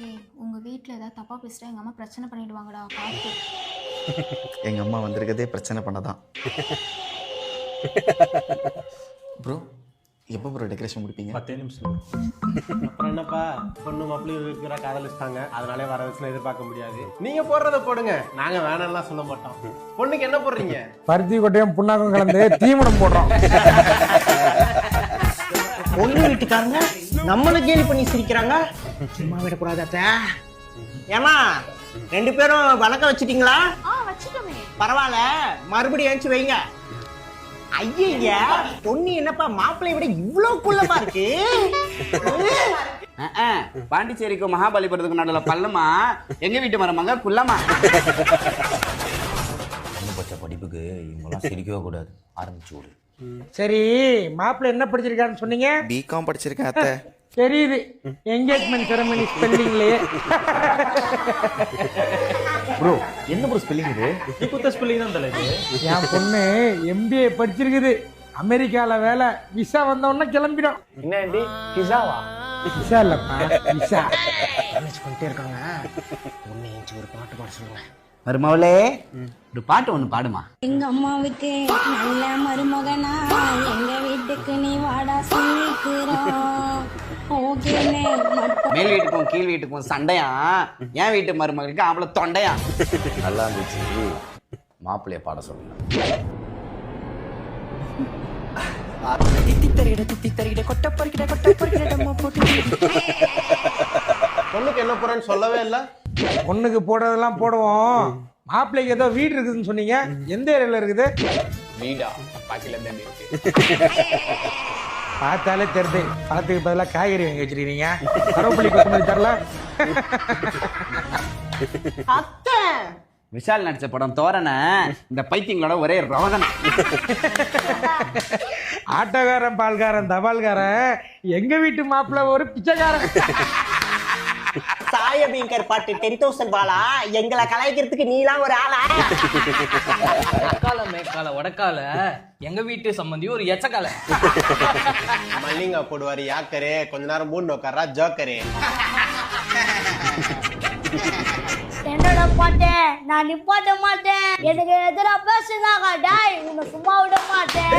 ஏய் உங்க வீட்ல ஏதாவது தப்பா பேசிட்டா எங்க அம்மா பிரச்சனை பண்ணிடுவாங்கடா பார்த்து. எங்கள் அம்மா வந்திருக்கதே பிரச்சனை பண்ணதான். ப்ரோ எப்போ ப்ரோ டெக்கரேஷன் முடிப்பீங்க? 10 நிமிஷம். அப்புறம் என்னப்பா, பொண்ணு மாப்பிள்ளையும் இருக்கிற காதலிச்சிட்டாங்க, அதனாலே வர வச்சுன்னு எதிர்பார்க்க முடியாது. நீங்க போடுறத போடுங்க, நாங்க வேணாம்லாம் சொல்ல மாட்டோம். பொண்ணுக்கு என்ன போடுறீங்க? பருத்தி கொட்டையும் புண்ணாக்கும் கலந்து தீவனம் போடுறோம். பொண்ணு வீட்டுக்காரங்க நம்மள கேலி பண்ணி சிரிக்கிறாங்க. சும்மா விடக்கூடாத. ஏமா 2 பேரும் வணக்கம் வச்சிட்டீங்களா? வச்சுட்டோமே. பரவாயில்ல, மறுபடியும் ஏஞ்சி வைங்க. ஐயா பொண்ணு என்னப்பா மாப்பிள்ளை விட இவ்வளவு குள்ளமா இருக்கு? பாண்டிச்சேரிக்கும் மகாபலிபுரத்துக்கு நடுவில் பள்ளமா, எங்க வீட்டு மருமங்க குள்ளமா. பட்ட படிப்புக்கு இவங்கெல்லாம் சிரிக்கவே கூடாது, ஆரம்பிச்சு விடு. சரி, மாப்பிள்ளை என்ன படிச்சிருக்காருன்னு சொன்னீங்க? பிகாம் படிச்சிருக்கேன் அத்தை. தெரியுது, என்கேஜ்மெண்ட் செரமனி ஸ்பெல்லிங்லயே. ப்ரோ என்ன ப்ரோ ஸ்பெல்லிங் இது? நீ குத்த ஸ்பெல்லிங் தான் தலைது. என் பொண்ணு MBA படிச்சிருக்குது, அமெரிக்கால வேலை. விசா வந்தோடனே கிளம்பிடும். என்ன பிஸாவா? விசா இல்லப்பா, விசா. பண்ணிட்டே இருக்காங்க. பொண்ணு ஏஞ்சி ஒரு பாட்டு பாட சொல்லுங்க. மருமவளே, ஒரு பாட்டு ஒண்ணு பாடுமா. எங்க அம்மாவுக்கு நல்ல மருமகனா, எங்க வீட்டுக்கு நீ வாடா சொல்லிக்கிறோம். மேல் வீட்டுக்கும் கீழ் வீட்டுக்கும் சண்டையா, என் வீட்டு மருமகளுக்கு அவளை தொண்டையா. நல்லா இருந்துச்சு, மாப்பிள்ளைய பாட சொல்லுங்க. பொண்ணுக்கு என்ன போறேன்னு சொல்லவே இல்ல. பொண்ணுக்கு போடுறதெல்லாம் போடுவோம். மாப்பிள்ளைக்கு ஏதோ வீடு இருக்குதுன்னு சொன்னீங்க, எந்த ஏரியால இருக்குது? வீடா பாக்கில தான் இருக்கு. பார்த்தாலே தெரியுது, பழத்துக்கு பதிலாக காய்கறி வாங்கி வச்சிருக்கீங்க. கருவேப்பிலை கொத்தமல்லி தரல. அத்தை விஷால் நடிச்ச படம் தோரண இந்த பைத்தியங்களோட ஒரே ரோதனை. ஆட்டோக்காரன், பால்காரன், தபால்காரன், எங்க வீட்டு மாப்பிள்ளை ஒரு பிச்சைக்காரன். சாயபீங்கர் பாட்டு 10,000 பாலா, எங்களை கலாய்க்கிறதுக்கு நீலாம் ஒரு ஆளா? அக்கால மேக்கால வடக்கால எங்க வீட்டு சம்பந்தி ஒரு எச்சக்கால. மல்லிங்கா போடுவாரு யாக்கரே, கொஞ்ச நேரம் மூணு உட்காரா ஜோக்கரே. என்னோட பாட்டு நான் நிப்பாட்ட மாட்டேன். எனக்கு எதிரா பேசுனாங்க, டாய் உன்னை சும்மா விட மாட்டேன்.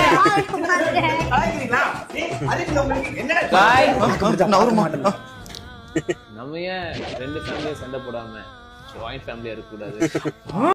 நம்ம ஏன் 2 ஃபேமிலியும் சண்டை போடாம ஜாயிண்ட் ஃபேமிலியா இருக்க கூடாது?